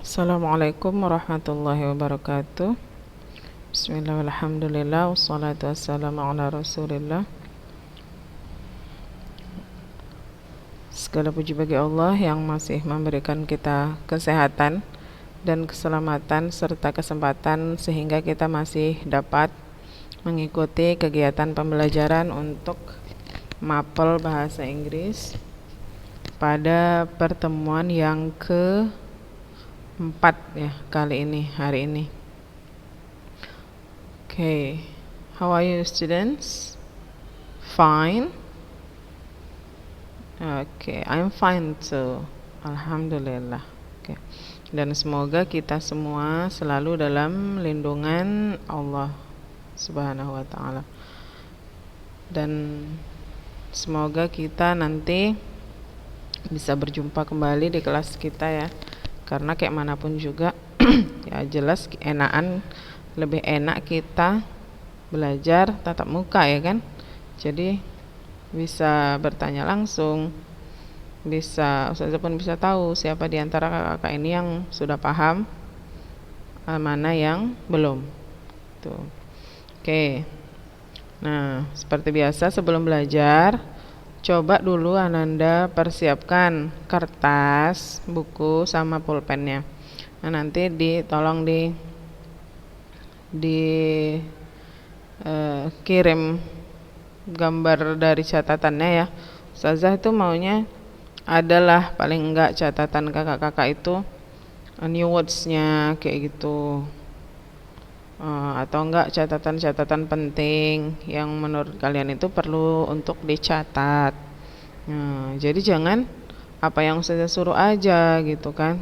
Assalamualaikum warahmatullahi wabarakatuh. Bismillah, alhamdulillah, wassalatu wassalamu ala rasulillah. Segala puji bagi Allah yang masih memberikan kita kesehatan dan keselamatan serta kesempatan sehingga kita masih dapat mengikuti kegiatan pembelajaran untuk mapel bahasa Inggris pada pertemuan yang ke-4 ya kali ini, hari ini. Okay, how are you students? Fine? Okay, I'm fine too. Alhamdulillah. Okay. Dan semoga kita semua selalu dalam lindungan Allah Subhanahu wa ta'ala. Dan semoga kita nanti bisa berjumpa kembali di kelas kita ya. Karena kayak manapun juga ya jelas lebih enak kita belajar tatap muka ya kan. Jadi bisa bertanya langsung, Ustazah pun bisa tahu siapa di antara kakak-kakak ini yang sudah paham, mana yang belum. Tuh. Oke. Nah, seperti biasa sebelum belajar, coba dulu Ananda persiapkan kertas, buku sama pulpennya. Nah, nanti tolong kirim gambar dari catatannya ya. Ustazah itu maunya adalah paling enggak catatan kakak-kakak itu new words-nya kayak gitu. Atau enggak catatan-catatan penting yang menurut kalian itu perlu untuk dicatat. Jadi jangan apa yang Ustazah suruh aja gitu kan.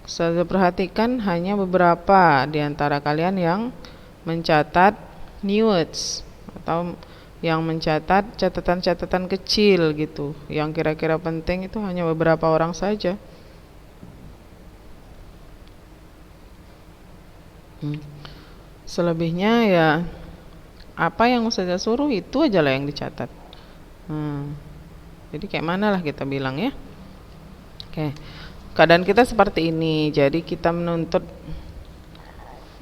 Ustazah perhatikan hanya beberapa di antara kalian yang mencatat new words atau yang mencatat catatan-catatan kecil gitu. Yang kira-kira penting itu hanya beberapa orang saja. Selebihnya ya apa yang Ustazah suruh itu aja lah yang dicatat. Jadi kayak mana lah kita bilang ya. Oke. Keadaan kita seperti ini. Jadi kita menuntut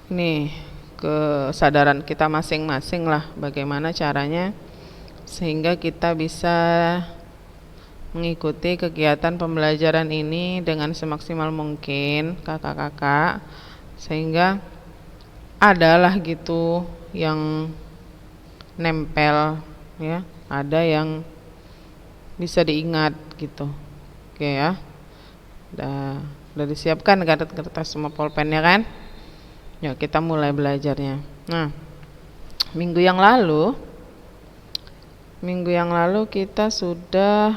nih kesadaran kita masing-masing lah bagaimana caranya sehingga kita bisa mengikuti kegiatan pembelajaran ini dengan semaksimal mungkin kakak-kakak, sehingga adalah gitu yang nempel ya, ada yang bisa diingat gitu. Oke ya, udah disiapkan kertas semua pulpennya kan. Yuk kita mulai belajarnya. Nah, minggu yang lalu kita sudah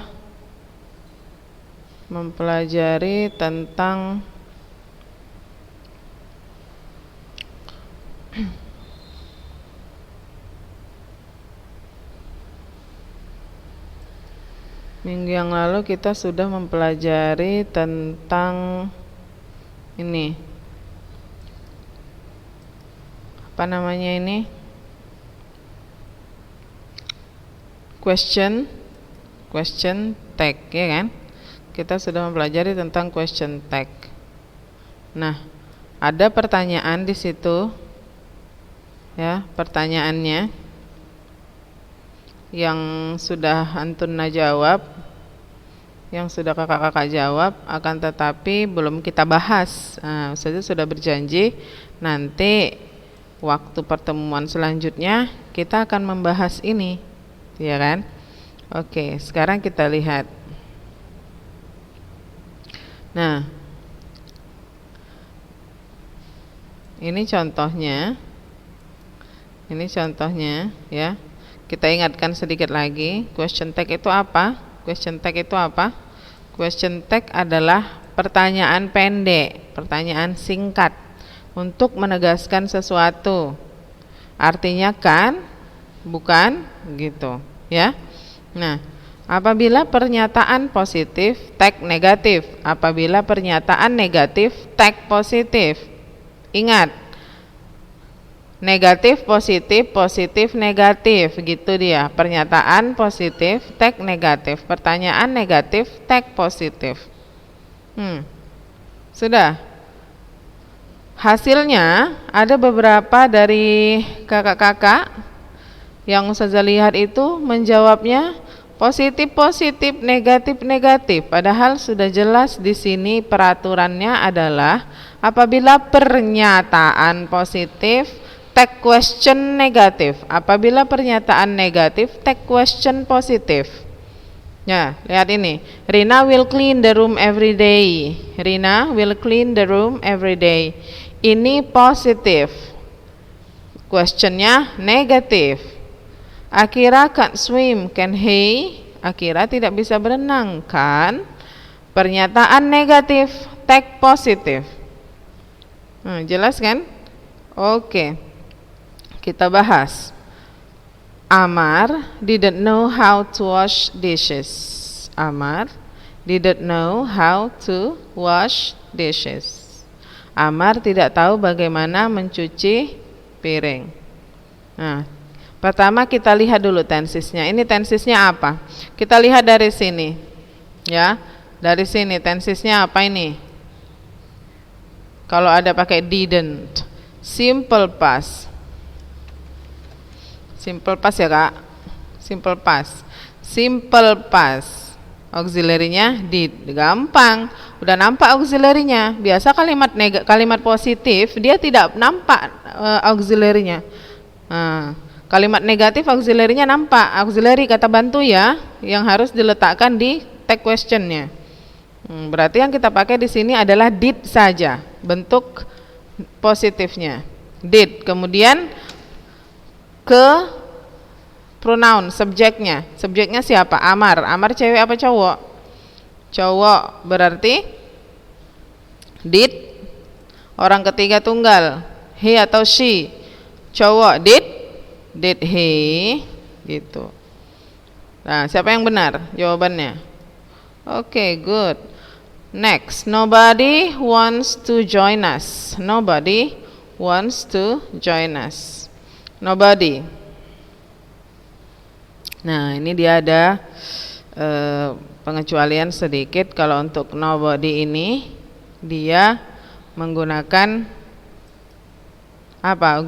mempelajari tentang ini. Apa namanya ini? Question tag ya kan? Kita sudah mempelajari tentang question tag. Nah, ada pertanyaan di situ ya, pertanyaannya yang sudah Antuna jawab, yang sudah kakak-kakak jawab, akan tetapi belum kita bahas. Ustazah sudah berjanji nanti waktu pertemuan selanjutnya kita akan membahas ini, ya kan? Oke, sekarang kita lihat. Nah, ini contohnya ya. Kita ingatkan sedikit lagi, question tag itu apa? Question tag adalah pertanyaan pendek, pertanyaan singkat untuk menegaskan sesuatu. Artinya kan, bukan gitu, ya. Nah, Apabila pernyataan positif, tag negatif. Apabila pernyataan negatif, tag positif. Ingat, negatif, positif, positif, negatif. Gitu dia. Pernyataan positif, tag negatif. Pertanyaan negatif, tag positif. Sudah. Hasilnya ada beberapa dari kakak-kakak yang Ustazah lihat itu menjawabnya positif, negatif. Padahal sudah jelas di sini peraturannya adalah apabila pernyataan positif, tag question negatif. Apabila pernyataan negatif, tag question positif. Ya, lihat ini. Rina will clean the room every day. Rina will clean the room every day. Ini positif. Questionnya negatif. Akira can't swim, can he? Akira tidak bisa berenang, kan? Pernyataan negatif, tag positif. Jelas kan? Oke. Kita bahas. Amar didn't know how to wash dishes. Amar didn't know how to wash dishes. Amar tidak tahu bagaimana mencuci piring. Nah, pertama kita lihat dulu tensisnya. Ini tensisnya apa? Kita lihat dari sini. Ya, dari sini tensisnya apa ini? Kalau ada pakai didn't, simple past. Simple past ya, Kak. Simple past. Simple past. Auxiliary-nya did. Gampang. Udah nampak auxiliary-nya. Biasa kalimat positif dia tidak nampak auxiliary-nya. Kalimat negatif auxiliary-nya nampak. Auxiliary kata bantu ya, yang harus diletakkan di tag question-nya. Berarti yang kita pakai di sini adalah did saja, bentuk positifnya. Did. Kemudian ke pronoun, subjeknya. Subjeknya siapa? Amar. Amar cewek apa cowok? Cowok. Berarti did. Orang ketiga tunggal, he atau she? Cowok. Did he? Gitu. Nah, siapa yang benar jawabannya? Oke, good. Next, nobody wants to join us. Nobody wants to join us. Nobody. Nah, ini dia ada pengecualian sedikit. Kalau untuk nobody ini dia menggunakan apa?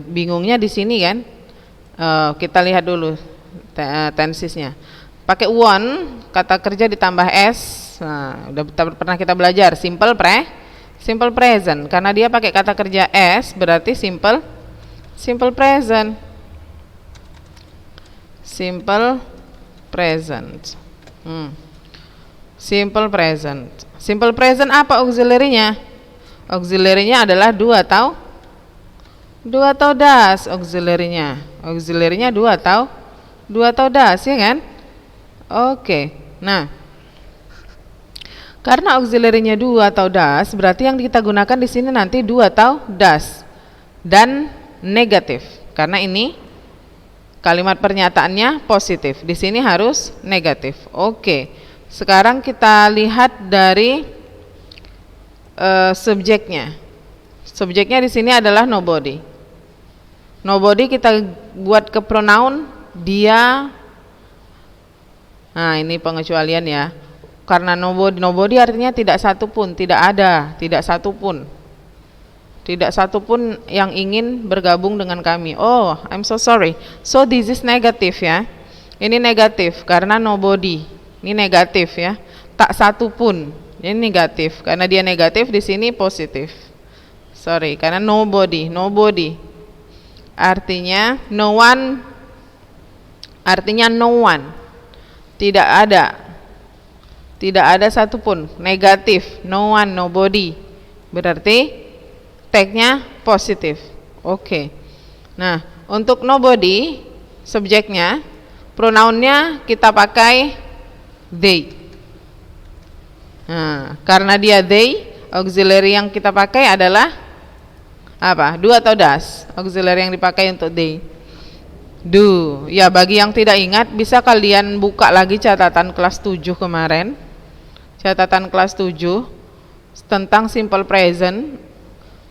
Bingungnya di sini kan? Kita lihat dulu tensisnya. Pakai want, kata kerja ditambah s. Nah, udah pernah kita belajar simple present. Karena dia pakai kata kerja s, berarti simple present. Simple present. Simple present. Simple present apa auxiliary-nya? Auxiliary-nya adalah do atau das auxiliary-nya. Auxiliary-nya do atau das, ya kan? Oke. Nah, karena auxiliary-nya do atau das, berarti yang kita gunakan di sini nanti do atau das dan negatif. Karena ini kalimat pernyataannya positif. Di sini harus negatif. Oke. Sekarang kita lihat dari subjeknya. Subjeknya di sini adalah nobody. Nobody kita buat ke pronoun dia. Nah, ini pengecualian ya. Karena nobody artinya tidak satu pun, tidak ada, tidak satu pun. Tidak satu pun yang ingin bergabung dengan kami. Oh, I'm so sorry. So this is negatif ya. Ini negatif karena nobody. Ini negatif ya. Tak satu pun. Ini negatif. Karena dia negatif, di sini positif. Sorry, karena nobody. Artinya no one. Artinya no one. Tidak ada. Tidak ada satupun. Negatif. No one, nobody. Berarti tag-nya positif. Oke. Nah, untuk nobody, subjeknya, pronounnya kita pakai they. Nah, karena dia they, auxiliary yang kita pakai adalah apa? Do atau das? Auxiliary yang dipakai untuk they. Do. Ya, bagi yang tidak ingat bisa kalian buka lagi catatan kelas 7 kemarin. Catatan kelas 7 tentang simple present.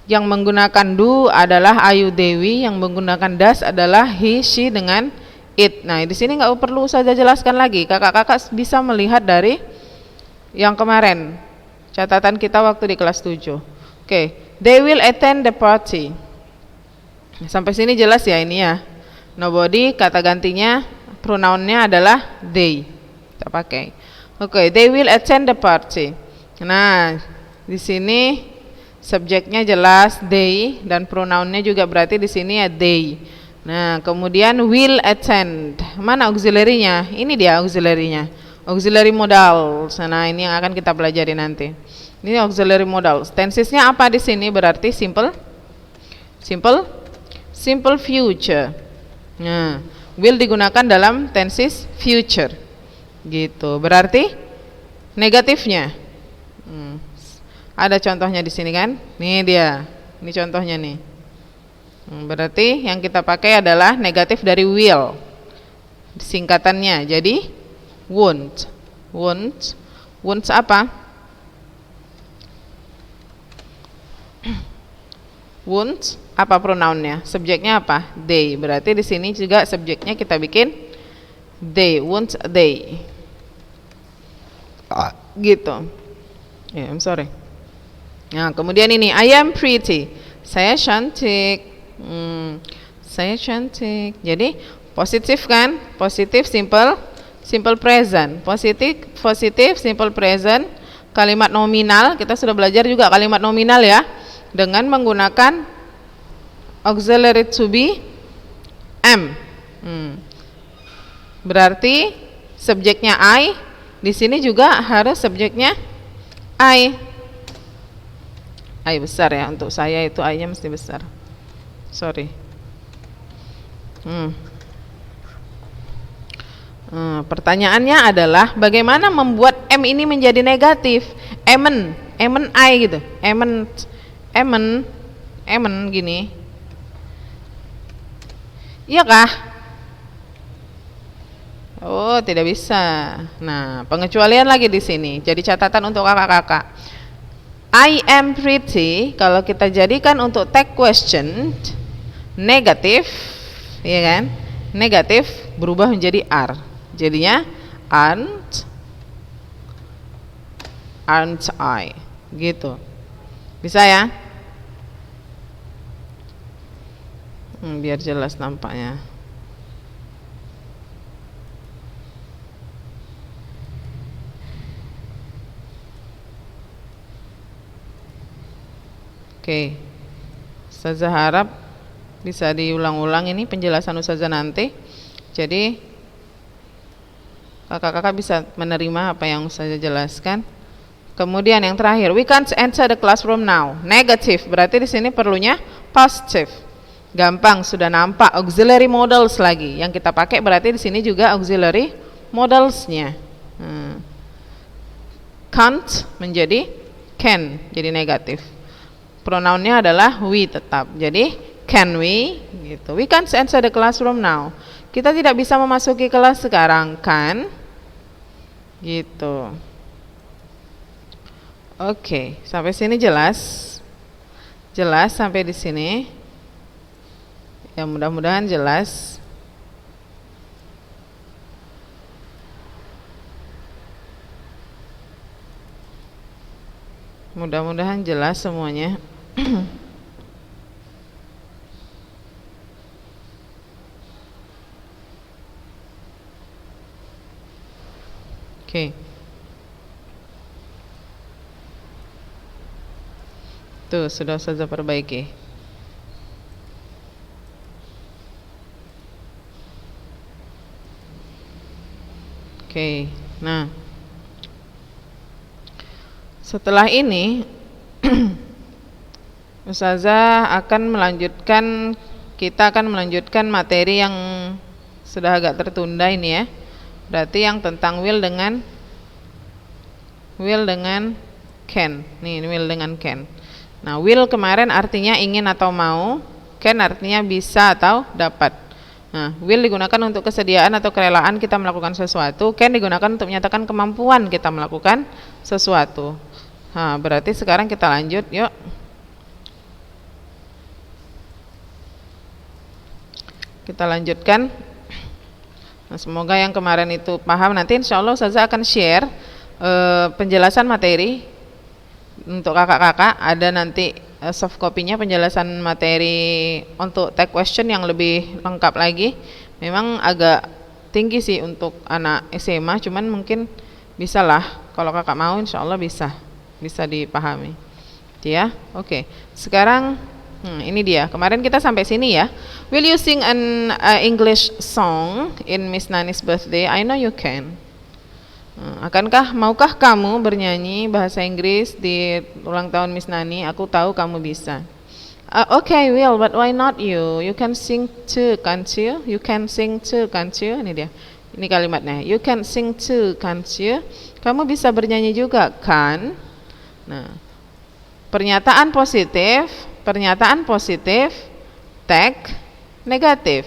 Yang menggunakan do adalah Ayu Dewi, yang menggunakan das adalah he, she dengan it. Nah, di sini nggak perlu saja jelaskan lagi. Kakak-kakak bisa melihat dari yang kemarin. Catatan kita waktu di kelas 7. Oke, they will attend the party. Sampai sini jelas ya ini ya. Nobody, kata gantinya pronounnya adalah they. Kita pakai. Oke, they will attend the party. Nah, di sini subjeknya jelas they dan pronounnya juga berarti di sini ya they. Nah, kemudian will attend. Mana auxiliary-nya? Ini dia auxiliary-nya. Auxiliary modal. Nah, ini yang akan kita pelajari nanti. Ini auxiliary modal. Tensesnya apa di sini? Berarti simple future. Nah, will digunakan dalam tenses future. Gitu. Berarti negatifnya. Ada contohnya di sini kan? Nih dia. Ini contohnya nih. Berarti yang kita pakai adalah negatif dari will. Singkatannya. Jadi won't. Won't apa? Won't apa pronounnya? Subjeknya apa? They. Berarti di sini juga subjeknya kita bikin they. Won't they. Gitu. Ya, I'm sorry. Nah, kemudian ini I am pretty. Saya cantik. Saya cantik. Jadi positif kan? Positif simple present. Positif simple present. Kalimat nominal, kita sudah belajar juga kalimat nominal ya. Dengan menggunakan auxiliary to be am. Berarti subjeknya I, di sini juga harus subjeknya I. I besar ya, untuk saya itu I-nya mesti besar. Sorry. Pertanyaannya adalah bagaimana membuat M ini menjadi negatif? Emen I gitu. Emen gini. Iya kah? Oh, tidak bisa. Nah, pengecualian lagi di sini. Jadi catatan untuk kakak-kakak. I am pretty, kalau kita jadikan untuk tag question negatif, ya kan? Negatif berubah menjadi are. Jadinya aren't I. Gitu. Bisa ya? Biar jelas nampaknya. Oke, Ustazah harap bisa diulang-ulang ini penjelasan Ustazah nanti. Jadi kakak-kakak bisa menerima apa yang Ustazah jelaskan. Kemudian yang terakhir, we can't enter the classroom now. Negatif, berarti di sini perlunya positive. Gampang, sudah nampak auxiliary modals lagi. Yang kita pakai berarti di sini juga auxiliary modalsnya. Can't menjadi can, jadi negatif. Pronounnya adalah we tetap. Jadi can we gitu. We can't enter the classroom now. Kita tidak bisa memasuki kelas sekarang, kan? Gitu. Oke, sampai sini jelas? Jelas sampai di sini? Ya, mudah-mudahan jelas. Mudah-mudahan jelas semuanya. Oke. Tuh, sudah saja perbaiki. Oke. Nah, setelah ini Ustazah akan melanjutkan, kita akan melanjutkan materi yang sudah agak tertunda ini ya. Berarti yang tentang will dengan can. Nih, will dengan can. Nah, will kemarin artinya ingin atau mau, can artinya bisa atau dapat. Nah, will digunakan untuk kesediaan atau kerelaan kita melakukan sesuatu, can digunakan untuk menyatakan kemampuan kita melakukan sesuatu. Nah, berarti sekarang kita lanjut, yuk. Kita lanjutkan. Nah, semoga yang kemarin itu paham. Nanti insya Allah Ustazah akan share penjelasan materi untuk kakak-kakak. Ada nanti soft copy-nya penjelasan materi untuk tag question yang lebih lengkap lagi. Memang agak tinggi sih untuk anak SMA, cuman mungkin bisa lah kalau kakak mau, insya Allah bisa dipahami ya. Oke. Sekarang ini dia, kemarin kita sampai sini ya. Will you sing an English song in Miss Nani's birthday? I know you can. Maukah kamu bernyanyi bahasa Inggris di ulang tahun Miss Nani? Aku tahu kamu bisa. Okay, Will, but why not you? You can sing too, can't you? You can sing too, can't you? Ini dia. Ini kalimatnya. You can sing too, can't you? Kamu bisa bernyanyi juga, kan? Nah, pernyataan positif, tag negatif.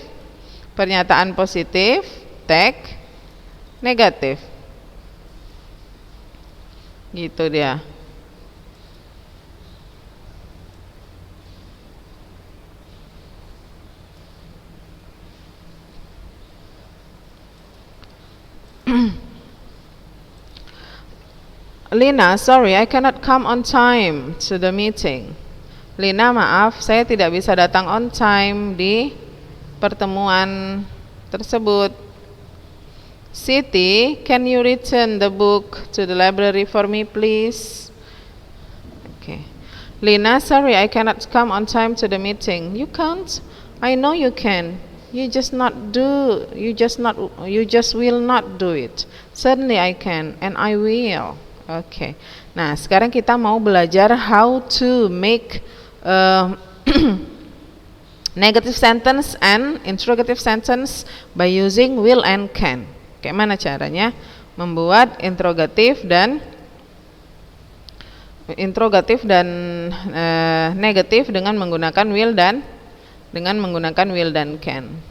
Pernyataan positif, tag negatif. Gitu dia. Lina, sorry, I cannot come on time to the meeting. Lina, maaf, saya tidak bisa datang on time di pertemuan tersebut. Siti, can you return the book to the library for me, please? Okay. Lina, sorry, I cannot come on time to the meeting. You can't? I know you can. You just will not do it. Certainly I can, and I will. Okay. Nah, sekarang kita mau belajar how to make negative sentence and interrogative sentence by using will and can. Kayak mana caranya membuat interrogatif dan negatif dengan menggunakan will dan can.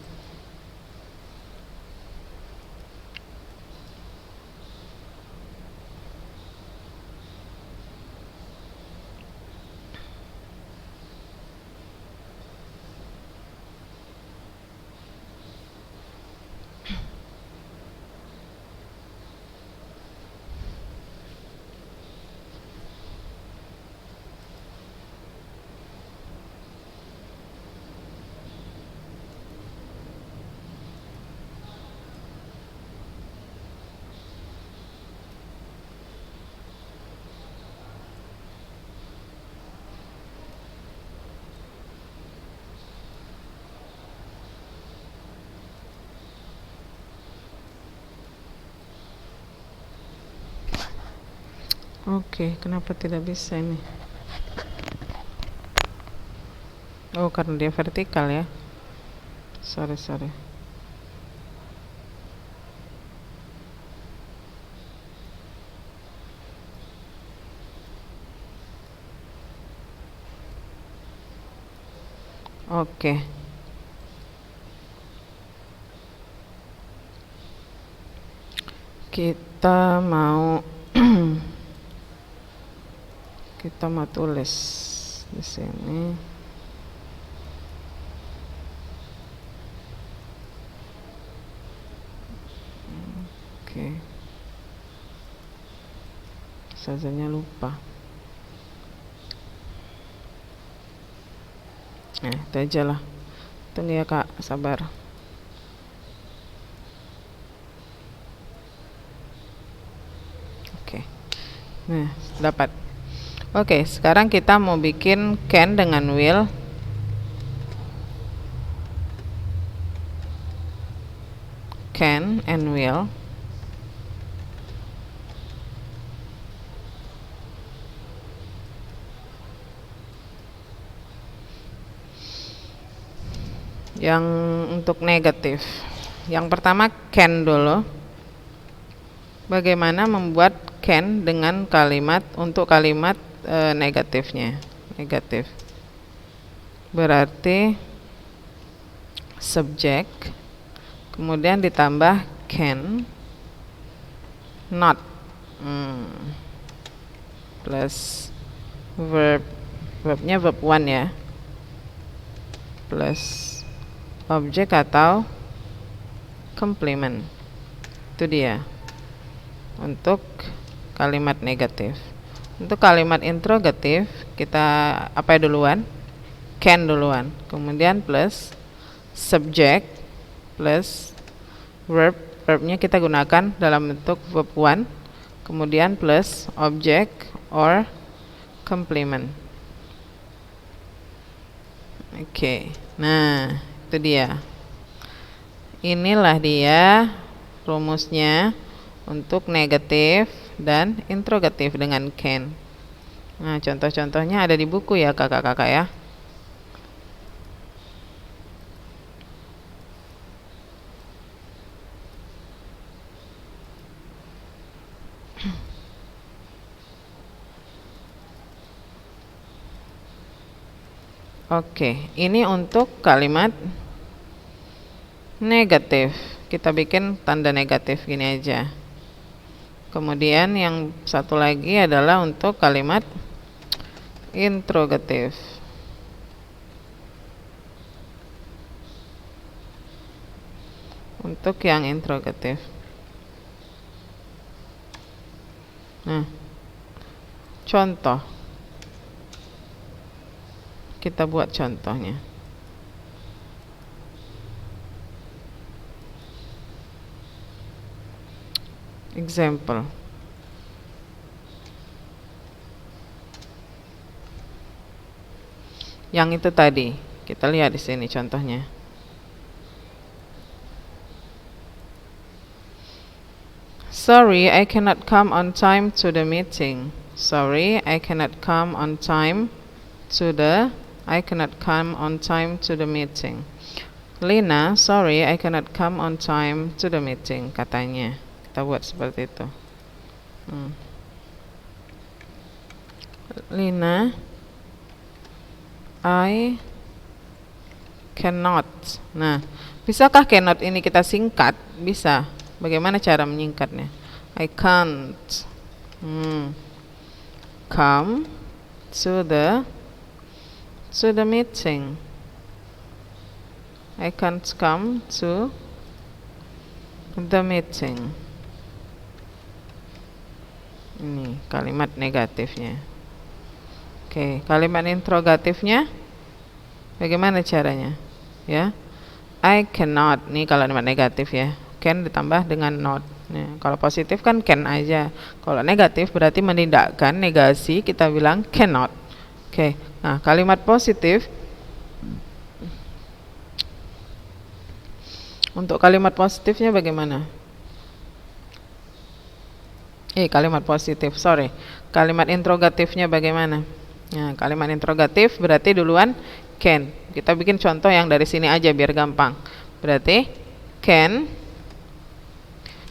Oke, kenapa tidak bisa ini? Oh, karena dia vertikal ya. Sorry. Oke. Kita mau tulis di sini. Oke. Sazanya lupa. Itu aja lah. Tunggu ya Kak, sabar. Oke. Nah, dapat. Oke, sekarang kita mau bikin can dengan will. Can and will. Yang untuk negatif, yang pertama can dulu. Bagaimana membuat can dengan kalimat untuk kalimat negatifnya. Negatif berarti subjek kemudian ditambah can, not, plus verbnya verb 1 ya, plus objek atau complement. Itu dia untuk kalimat negatif. Untuk kalimat interrogatif kita apa duluan? Can duluan, kemudian plus subject plus verbnya kita gunakan dalam bentuk verb 1, kemudian plus object or complement. Oke, nah itu dia. Inilah dia rumusnya untuk negatif dan interrogatif dengan can. Nah, contoh-contohnya ada di buku ya kakak-kakak ya. Oke, ini untuk kalimat negatif. Kita bikin tanda negatif gini aja. Kemudian yang satu lagi adalah untuk kalimat interrogatif. Untuk yang interrogatif. Nah, contoh. Kita buat contohnya. Example. Yang itu tadi, kita lihat di sini contohnya. Sorry, I cannot come on time to the meeting. Sorry, I cannot come on time to the meeting. Lina, sorry, I cannot come on time to the meeting, katanya. Kita buat seperti itu. Lina, I cannot. Nah, bisakah cannot ini kita singkat? Bisa. Bagaimana cara menyingkatnya? I can't come to the meeting. I can't come to the meeting. Ini kalimat negatifnya. Oke, kalimat interrogatifnya bagaimana caranya? Ya, I cannot. Ini kalimat negatif ya. Can ditambah dengan not. Nah, kalau positif kan can aja. Kalau negatif berarti menindakkan negasi, kita bilang cannot. Oke, nah kalimat positif. Untuk kalimat positifnya bagaimana? Kalimat positif, sorry. Kalimat interrogatifnya bagaimana? Nah, kalimat interrogatif berarti duluan can. Kita bikin contoh yang dari sini aja biar gampang. Berarti can.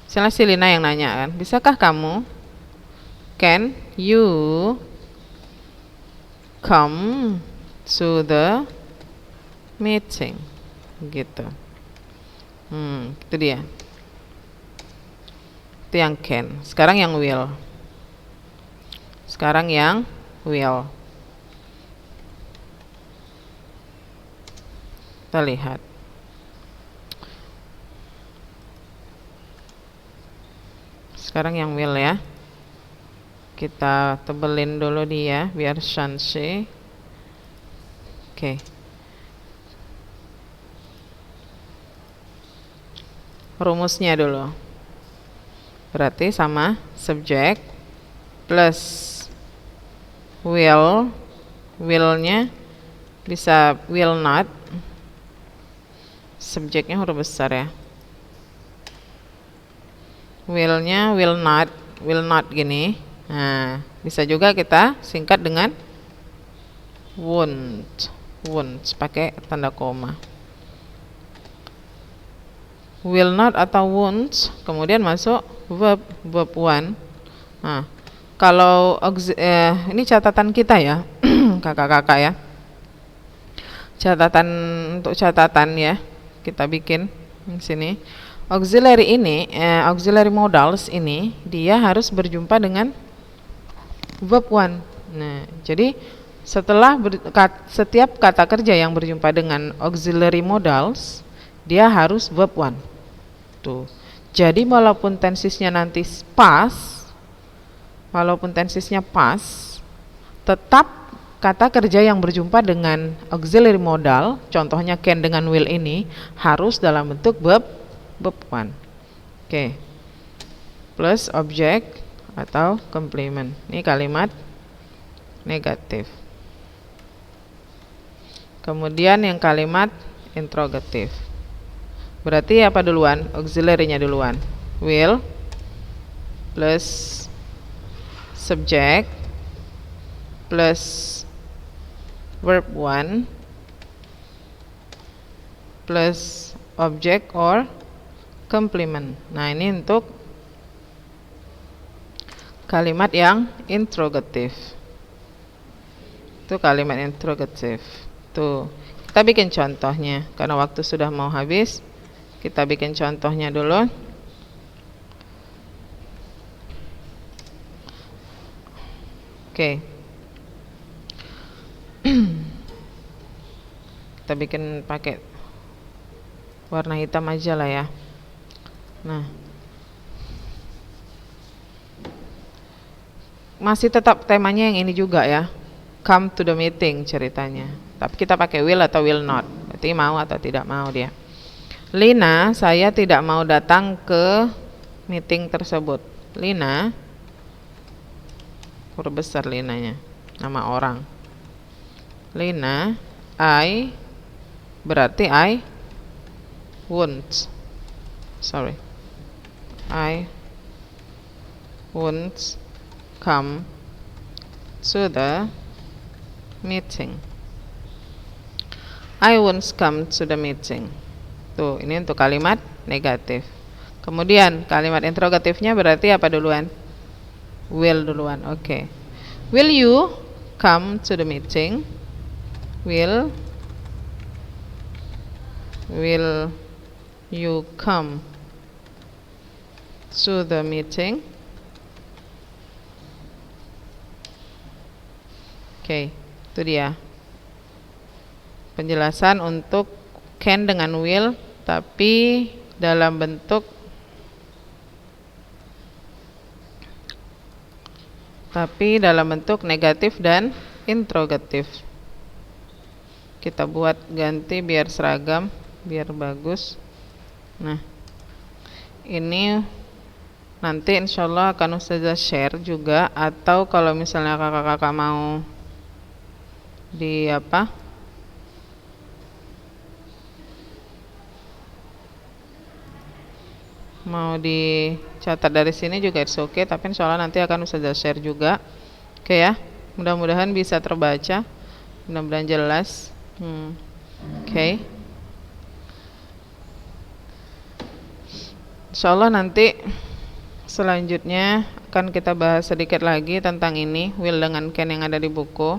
Misalnya si Lina yang nanya kan, bisakah kamu? Can you come to the meeting? Gitu. Itu dia. Itu yang can. Sekarang yang will. Kita lihat. Sekarang yang will ya. Kita tebelin dulu dia biar shansi. Oke. Rumusnya dulu. Berarti sama subject plus willnya bisa will not. Subjeknya huruf besar ya. Willnya will not gini. Nah, bisa juga kita singkat dengan won't pakai tanda koma. Will not atau won't, kemudian masuk verb 1. Nah, kalau ini catatan kita ya, kakak-kakak ya. Catatan ya, kita bikin Di sini auxiliary modals ini dia harus berjumpa dengan verb one. Nah, jadi setiap kata kerja yang berjumpa dengan auxiliary modals dia harus verb one. Tuh. Jadi walaupun tensesnya nanti past, tetap kata kerja yang berjumpa dengan auxiliary modal, contohnya can dengan will ini, harus dalam bentuk verb one. Oke. Plus object atau complement. Ini kalimat negatif. Kemudian yang kalimat interrogatif. Berarti apa duluan? Auxiliary-nya duluan. Will plus subject plus verb one plus object or complement. Nah, ini untuk kalimat yang interrogatif. Itu kalimat interrogatif. Tuh, kita bikin contohnya karena waktu sudah mau habis. Kita bikin contohnya dulu. Oke. Kita bikin pakai warna hitam aja lah ya. Nah, masih tetap temanya yang ini juga ya, come to the meeting ceritanya, tapi kita pakai will atau will not, berarti mau atau tidak mau dia. Lina, saya tidak mau datang ke meeting tersebut. Lina, huruf besar Linanya, nama orang. Lina, I, berarti I won't come to the meeting. I won't come to the meeting. Tuh, ini untuk kalimat negatif. Kemudian kalimat interrogatifnya berarti apa duluan? Will duluan. Oke. Will you come to the meeting? Will you come to the meeting? Oke, itu dia penjelasan untuk can dengan will, tapi dalam bentuk negatif dan interrogatif. Kita buat ganti biar seragam, biar bagus. Nah, ini nanti insyaallah akan Ustazah share juga, atau kalau misalnya kakak-kakak mau dicatat dari sini juga it's okay, tapi insyaallah nanti akan Ustazah share juga. Oke ya, mudah-mudahan bisa terbaca, mudah-mudahan jelas. Oke. Insyaallah nanti selanjutnya akan kita bahas sedikit lagi tentang ini, will dengan can yang ada di buku.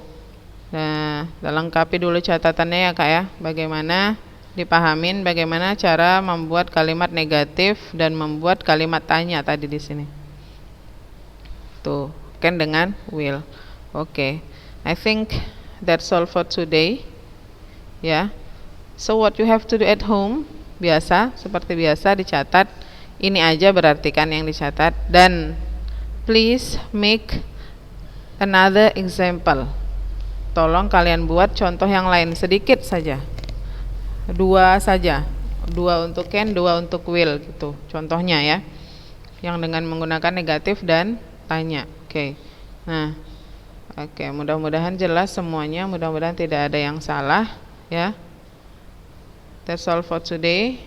Nah, lengkapi dulu catatannya ya Kak ya, bagaimana dipahamin bagaimana cara membuat kalimat negatif dan membuat kalimat tanya tadi di sini. Tuh, can dengan will. Oke. I think that's all for today. Ya. So what you have to do at home, seperti biasa dicatat. Ini aja berarti kan yang dicatat, dan please make another example. Tolong kalian buat contoh yang lain sedikit saja. 2 saja. 2 untuk can, 2 untuk will gitu. Contohnya ya. Yang dengan menggunakan negatif dan tanya. Oke. Nah, oke, mudah-mudahan jelas semuanya, mudah-mudahan tidak ada yang salah ya. That's all for today,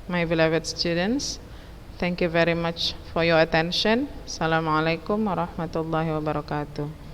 my beloved students. Thank you very much for your attention. Assalamualaikum warahmatullahi wabarakatuh.